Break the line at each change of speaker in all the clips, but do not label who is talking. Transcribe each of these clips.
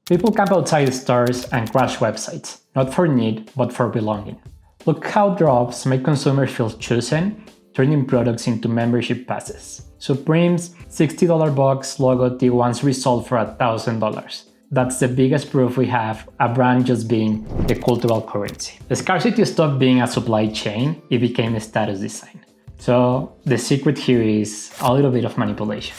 People camp outside stores and crash websites, not for need, but for belonging. Look how drops make consumers feel chosen, turning products into membership passes. Supreme's $60 box logo tee once resold for $1,000. That's the biggest proof we have a brand just being the cultural currency. The scarcity stopped being a supply chain, it became a status design. So the secret here is a little bit of manipulation.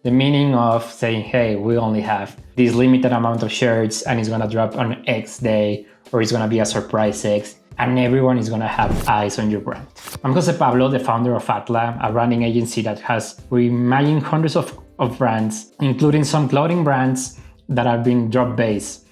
The meaning of saying, hey, we only have this limited amount of shirts and it's gonna drop on X day, or it's gonna be a surprise X, and everyone is gonna have eyes on your brand. I'm Jose Pablo, the founder of ATLA, a branding agency that has reimagined hundreds of brands, including some clothing brands that are being drop-based,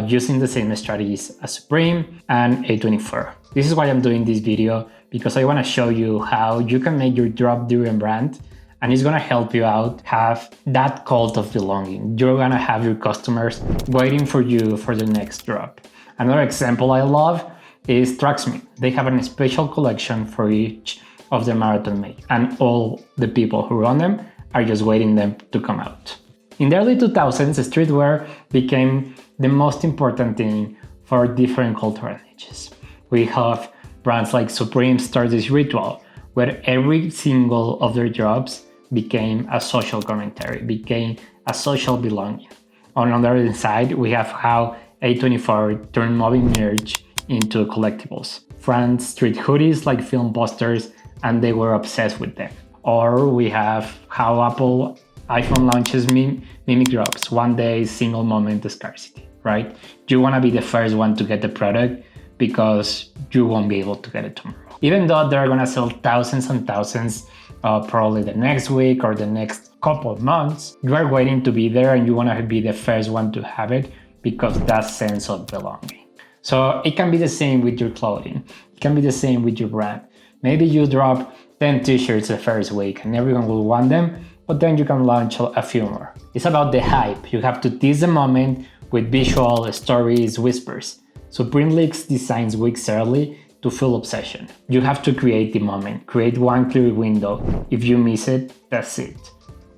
using the same strategies as Supreme and A24. This is why I'm doing this video, because I wanna show you how you can make your drop-driven brand, and it's gonna help you out have that cult of belonging. You're gonna have your customers waiting for you for the next drop. Another example I love is Tracksmith. They have a special collection for each of the marathon makers, and all the people who run them are just waiting them to come out. In the early 2000s, streetwear became the most important thing for different cultural niches. We have brands like Supreme start this ritual where every single of their drops became a social commentary, became a social belonging. On the other side, we have how A24 turned moving merch into collectibles. Brands treat hoodies like film posters, and they were obsessed with them. Or we have how Apple iPhone launches mimic drops, one day, single moment scarcity, right? You wanna be the first one to get the product because you won't be able to get it tomorrow. Even though they're gonna sell thousands and thousands, probably the next week or the next couple of months, you are waiting to be there and you wanna be the first one to have it because that sense of belonging. So it can be the same with your clothing. It can be the same with your brand. Maybe you drop 10 t-shirts the first week and everyone will want them, but then you can launch a few more. It's about the hype. You have to tease the moment with visual stories, whispers. Supreme leaks designs weeks early to full obsession. You have to create the moment, create one clear window. If you miss it, that's it.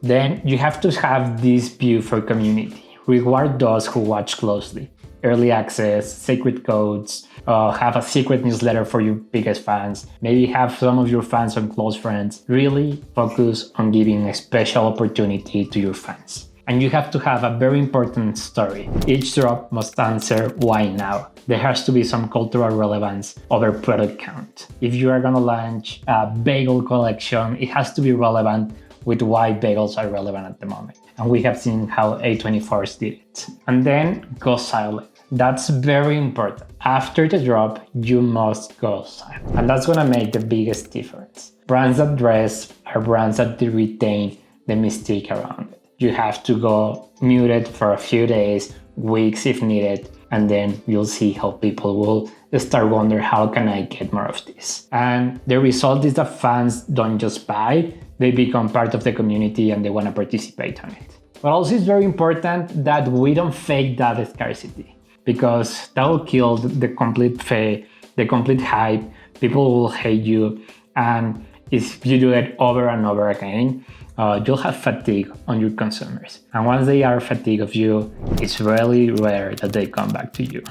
Then you have to have this view for community. Reward those who watch closely. Early access, secret codes, have a secret newsletter for your biggest fans, maybe have some of your fans on close friends. Really focus on giving a special opportunity to your fans. And you have to have a very important story. Each drop must answer why now. There has to be some cultural relevance over product count. If you are gonna launch a bagel collection, it has to be relevant with why bagels are relevant at the moment. And we have seen how A24s did it. And then go silent. That's very important. After the drop, you must go silent. And that's gonna make the biggest difference. Brands that dress are brands that retain the mystique around it. You have to go muted for a few days, weeks if needed, and then you'll see how people will start wondering, how can I get more of this? And the result is that fans don't just buy, they become part of the community and they want to participate on it. But also it's very important that we don't fake that scarcity, because that will kill the complete hype. People will hate you, and if you do it over and over again, you'll have fatigue on your consumers. And once they are fatigued of you, it's really rare that they come back to you.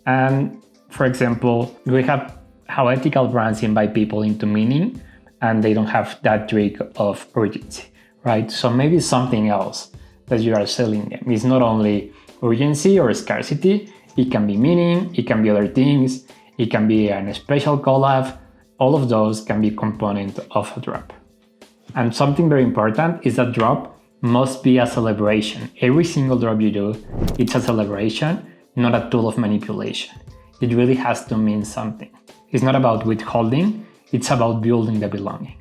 And for example, we have how ethical brands invite people into meaning, and they don't have that trick of urgency, right? So maybe something else that you are selling them is not only urgency or scarcity, it can be meaning, it can be other things, it can be a special collab. All of those can be component of a drop. And something very important is that drop must be a celebration. Every single drop you do, it's a celebration, not a tool of manipulation. It really has to mean something. It's not about withholding, it's about building the belonging.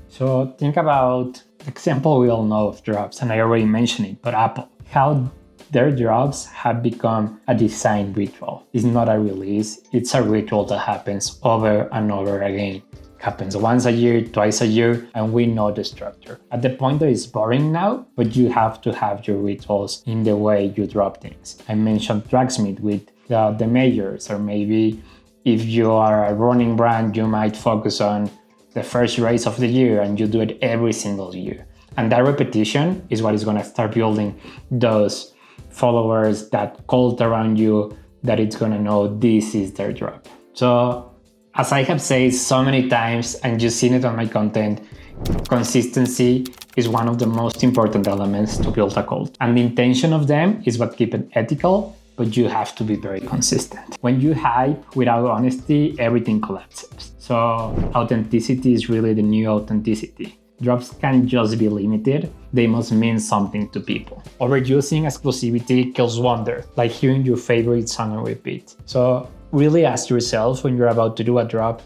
So think about the example we all know of drops, and I already mentioned it, but Apple, how their drops have become a design ritual. It's not a release, it's a ritual that happens over and over again. Happens once a year, twice a year, and we know the structure. At the point that it's boring now, but you have to have your rituals in the way you drop things. I mentioned Tracksmith with the majors, or maybe if you are a running brand, you might focus on the first race of the year and you do it every single year. And that repetition is what is going to start building those followers, that cult around you that it's gonna know this is their drop. So as I have said so many times, and you've seen it on my content, consistency is one of the most important elements to build a cult. And the intention of them is what keep it ethical, but you have to be very consistent. When you hype without honesty, everything collapses. So authenticity is really the new authenticity. Drops can't just be limited, they must mean something to people. Overusing exclusivity kills wonder, like hearing your favorite song on repeat. So really ask yourself when you're about to do a drop,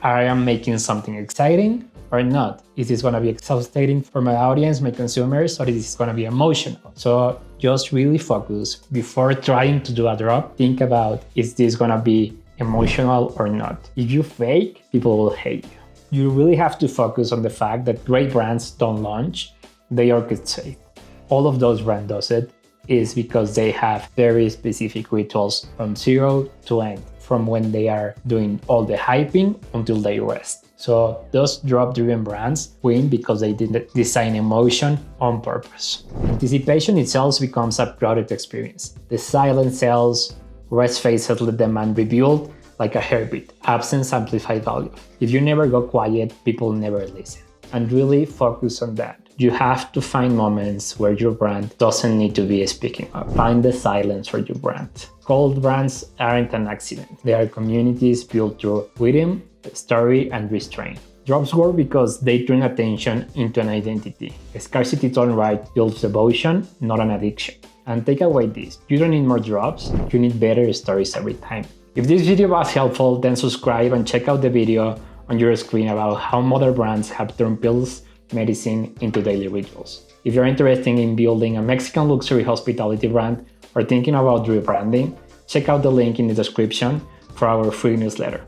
I am making something exciting or not? Is this gonna be exhausting for my audience, my consumers, or is this gonna be emotional? So just really focus before trying to do a drop. Think about, is this gonna be emotional or not? If you fake, people will hate you. You really have to focus on the fact that great brands don't launch, they orchestrate. All of those brands does it is because they have very specific rituals from 0 to end, from when they are doing all the hyping until they rest. So those drop-driven brands win because they didn't design emotion on purpose. Anticipation itself becomes a product experience. The silent sells, rest phases let demand rebuild like a heartbeat. Absence amplified value. If you never go quiet, people never listen. And really focus on that. You have to find moments where your brand doesn't need to be speaking up. Find the silence for your brand. Cult brands aren't an accident. They are communities built through rhythm, story, and restraint. Drops work because they turn attention into an identity. Scarcity done right builds devotion, not an addiction. And take away this, you don't need more drops, you need better stories every time. If this video was helpful, then subscribe and check out the video on your screen about how modern brands have turned pills, medicine into daily rituals. If you're interested in building a Mexican luxury hospitality brand or thinking about rebranding, check out the link in the description for our free newsletter.